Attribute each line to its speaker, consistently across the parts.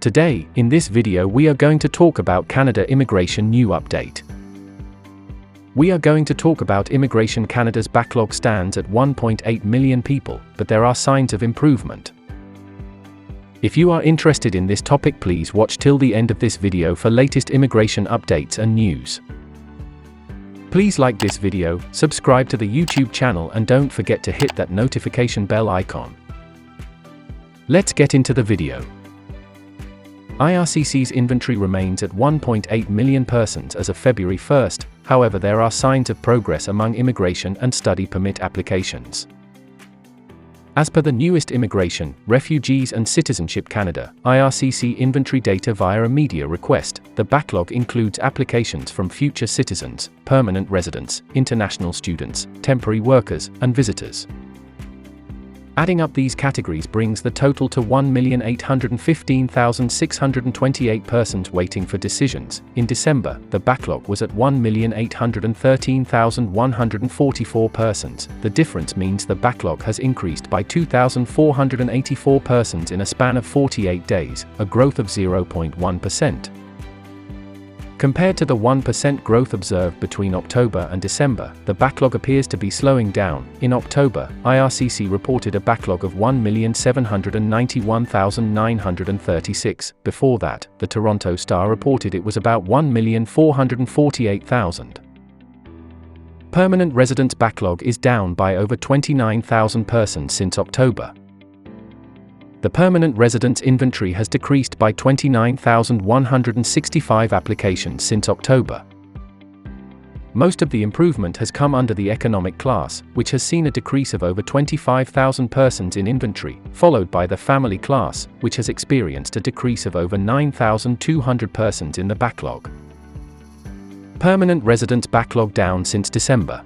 Speaker 1: Today, in this video we are going to talk about Canada Immigration New Update. We are going to talk about Immigration Canada's backlog stands at 1.8 million people, but there are signs of improvement. If you are interested in this topic, please watch till the end of this video for latest immigration updates and news. Please like this video, subscribe to the YouTube channel and don't forget to hit that notification bell icon. Let's get into the video. IRCC's inventory remains at 1.8 million persons as of February 1st, however there are signs of progress among immigration and study permit applications. As per the newest Immigration, Refugees and Citizenship Canada, IRCC inventory data via a media request, the backlog includes applications from future citizens, permanent residents, international students, temporary workers, and visitors. Adding up these categories brings the total to 1,815,628 persons waiting for decisions. In December, the backlog was at 1,813,144 persons. The difference means the backlog has increased by 2,484 persons in a span of 48 days, a growth of 0.1%. Compared to the 1% growth observed between October and December, the backlog appears to be slowing down. In October, IRCC reported a backlog of 1,791,936. Before that, the Toronto Star reported it was about 1,448,000. Permanent residents' backlog is down by over 29,000 persons since October. The permanent residents' inventory has decreased by 29,165 applications since October. Most of the improvement has come under the economic class, which has seen a decrease of over 25,000 persons in inventory, followed by the family class, which has experienced a decrease of over 9,200 persons in the backlog. Permanent residents' backlog down since December.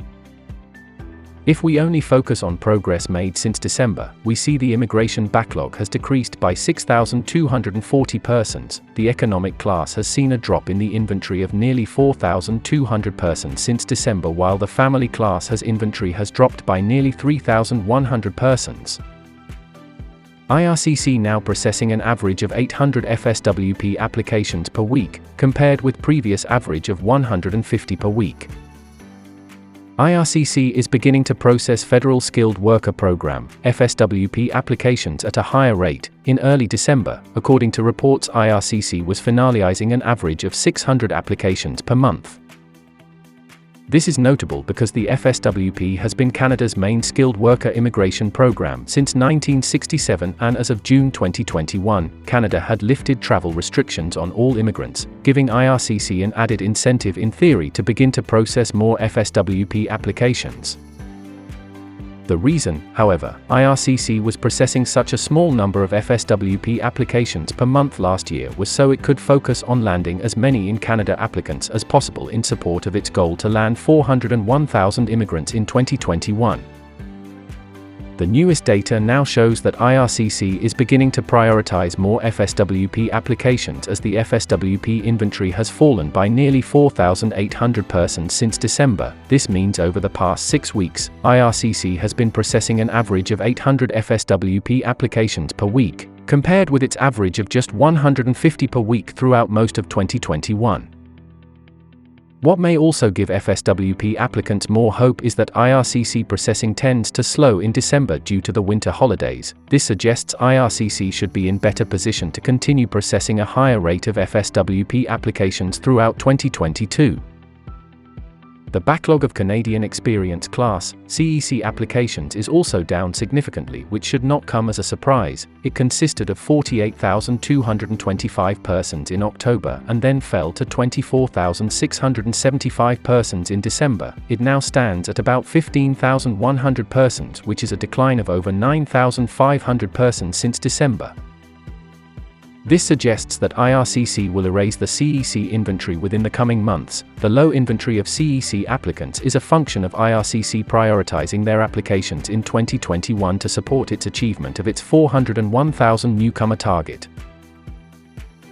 Speaker 1: If we only focus on progress made since December, we see the immigration backlog has decreased by 6,240 persons. The economic class has seen a drop in the inventory of nearly 4,200 persons since December, while the family class inventory has dropped by nearly 3,100 persons. IRCC now processing an average of 800 FSWP applications per week, compared with previous average of 150 per week. IRCC is beginning to process Federal Skilled Worker Program (FSWP) applications at a higher rate. In early December, according to reports, IRCC was finalizing an average of 600 applications per month. This is notable because the FSWP has been Canada's main skilled worker immigration program since 1967, and as of June 2021, Canada had lifted travel restrictions on all immigrants, giving IRCC an added incentive in theory to begin to process more FSWP applications. The reason, however, IRCC was processing such a small number of FSWP applications per month last year was so it could focus on landing as many in Canada applicants as possible in support of its goal to land 401,000 immigrants in 2021. The newest data now shows that IRCC is beginning to prioritize more FSWP applications as the FSWP inventory has fallen by nearly 4,800 persons since December. This means over the past 6 weeks, IRCC has been processing an average of 800 FSWP applications per week, compared with its average of just 150 per week throughout most of 2021. What may also give FSWP applicants more hope is that IRCC processing tends to slow in December due to the winter holidays. This suggests IRCC should be in better position to continue processing a higher rate of FSWP applications throughout 2022. The backlog of Canadian Experience Class (CEC) applications is also down significantly, which should not come as a surprise. It consisted of 48,225 persons in October and then fell to 24,675 persons in December. It now stands at about 15,100 persons, which is a decline of over 9,500 persons since December. This suggests that IRCC will erase the CEC inventory within the coming months. The low inventory of CEC applicants is a function of IRCC prioritizing their applications in 2021 to support its achievement of its 401,000 newcomer target.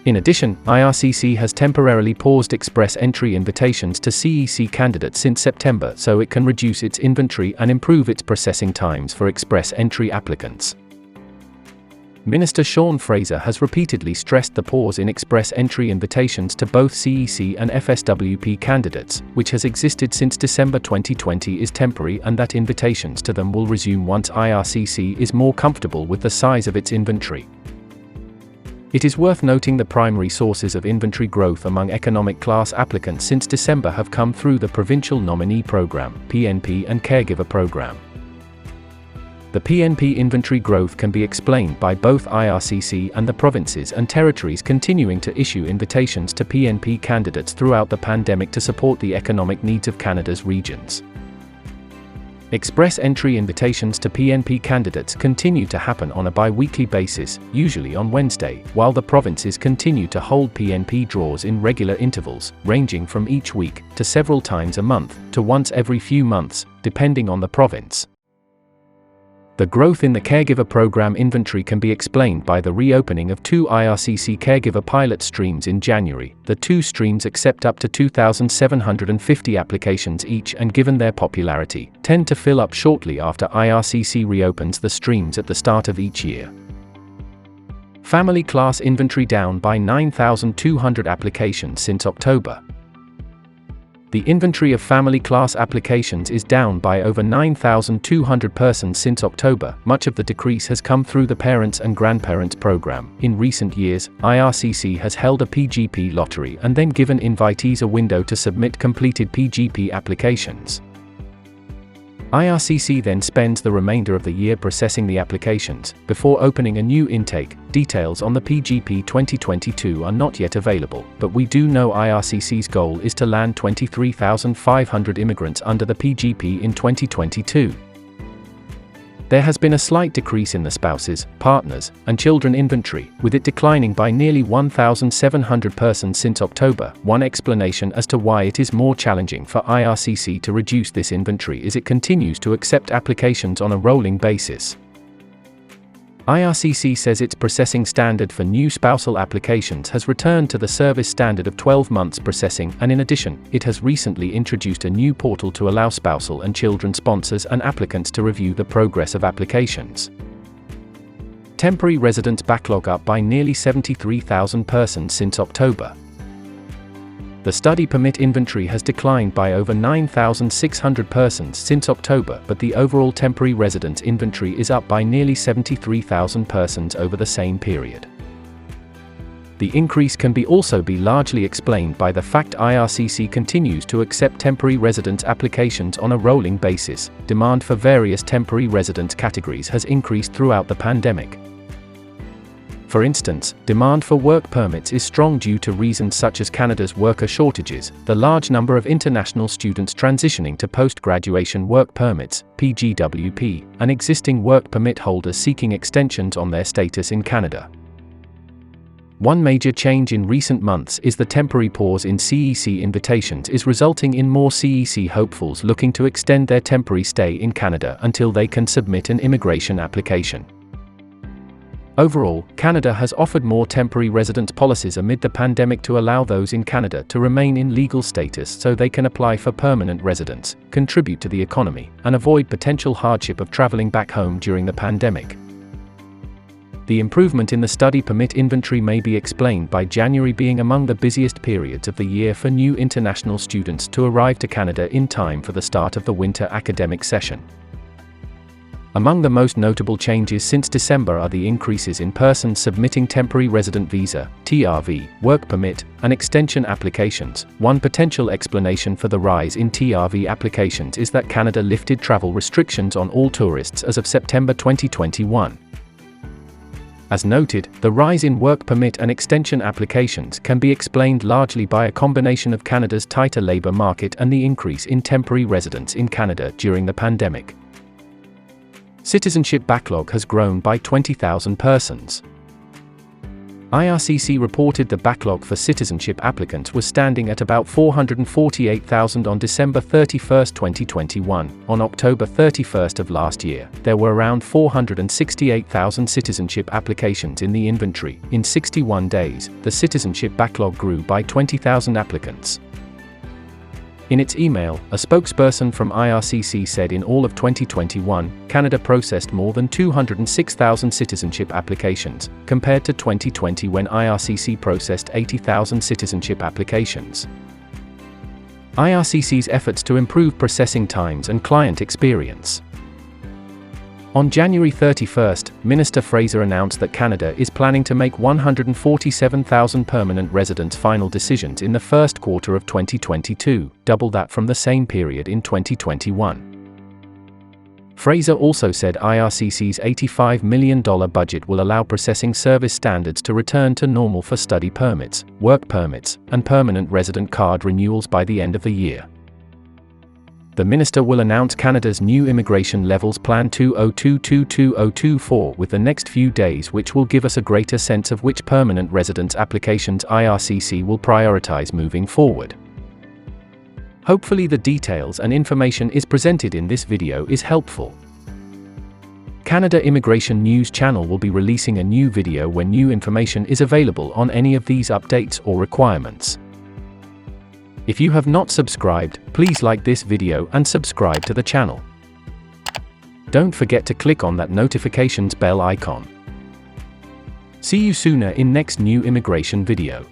Speaker 1: In addition, IRCC has temporarily paused express entry invitations to CEC candidates since September so it can reduce its inventory and improve its processing times for express entry applicants. Minister Sean Fraser has repeatedly stressed the pause in express entry invitations to both CEC and FSWP candidates, which has existed since December 2020, is temporary and that invitations to them will resume once IRCC is more comfortable with the size of its inventory. It is worth noting the primary sources of inventory growth among economic class applicants since December have come through the Provincial Nominee Program (PNP) and Caregiver Program. The PNP inventory growth can be explained by both IRCC and the provinces and territories continuing to issue invitations to PNP candidates throughout the pandemic to support the economic needs of Canada's regions. Express entry invitations to PNP candidates continue to happen on a bi-weekly basis, usually on Wednesday, while the provinces continue to hold PNP draws in regular intervals, ranging from each week to several times a month to once every few months, depending on the province. The growth in the Caregiver Program inventory can be explained by the reopening of 2 IRCC Caregiver pilot streams in January. The 2 streams accept up to 2,750 applications each and, given their popularity, tend to fill up shortly after IRCC reopens the streams at the start of each year. Family class inventory down by 9,200 applications since October. The inventory of family class applications is down by over 9,200 persons since October. Much of the decrease has come through the Parents and Grandparents Program. In recent years, IRCC has held a PGP lottery and then given invitees a window to submit completed PGP applications. IRCC then spends the remainder of the year processing the applications, before opening a new intake. Details on the PGP 2022 are not yet available, but we do know IRCC's goal is to land 23,500 immigrants under the PGP in 2022. There has been a slight decrease in the spouses, partners, and children inventory, with it declining by nearly 1,700 persons since October. One explanation as to why it is more challenging for IRCC to reduce this inventory is it continues to accept applications on a rolling basis. IRCC says its processing standard for new spousal applications has returned to the service standard of 12 months processing, and in addition, it has recently introduced a new portal to allow spousal and children sponsors and applicants to review the progress of applications. Temporary residence backlog up by nearly 73,000 persons since October. The study permit inventory has declined by over 9,600 persons since October, but the overall temporary residence inventory is up by nearly 73,000 persons over the same period. The increase can also be largely explained by the fact IRCC continues to accept temporary residence applications on a rolling basis. Demand for various temporary residence categories has increased throughout the pandemic. For instance, demand for work permits is strong due to reasons such as Canada's worker shortages, the large number of international students transitioning to post-graduation work permits, PGWP, and existing work permit holders seeking extensions on their status in Canada. One major change in recent months is the temporary pause in CEC invitations is resulting in more CEC hopefuls looking to extend their temporary stay in Canada until they can submit an immigration application. Overall, Canada has offered more temporary residence policies amid the pandemic to allow those in Canada to remain in legal status so they can apply for permanent residence, contribute to the economy, and avoid potential hardship of traveling back home during the pandemic. The improvement in the study permit inventory may be explained by January being among the busiest periods of the year for new international students to arrive to Canada in time for the start of the winter academic session. Among the most notable changes since December are the increases in persons submitting temporary resident visa, TRV, work permit, and extension applications. One potential explanation for the rise in TRV applications is that Canada lifted travel restrictions on all tourists as of September 2021. As noted, the rise in work permit and extension applications can be explained largely by a combination of Canada's tighter labour market and the increase in temporary residents in Canada during the pandemic. Citizenship backlog has grown by 20,000 persons. IRCC reported the backlog for citizenship applicants was standing at about 448,000 on December 31, 2021. On October 31 of last year, there were around 468,000 citizenship applications in the inventory. In 61 days, the citizenship backlog grew by 20,000 applicants. In its email, a spokesperson from IRCC said in all of 2021, Canada processed more than 206,000 citizenship applications, compared to 2020 when IRCC processed 80,000 citizenship applications. IRCC's efforts to improve processing times and client experience. On January 31, Minister Fraser announced that Canada is planning to make 147,000 permanent residents' final decisions in the first quarter of 2022, double that from the same period in 2021. Fraser also said IRCC's $85 million budget will allow processing service standards to return to normal for study permits, work permits, and permanent resident card renewals by the end of the year. The minister will announce Canada's new immigration levels Plan 2022-2024 with the next few days, which will give us a greater sense of which permanent residence applications IRCC will prioritize moving forward. Hopefully the details and information is presented in this video is helpful. Canada Immigration News Channel will be releasing a new video when new information is available on any of these updates or requirements. If you have not subscribed, please like this video and subscribe to the channel. Don't forget to click on that notifications bell icon. See you sooner in next new immigration video.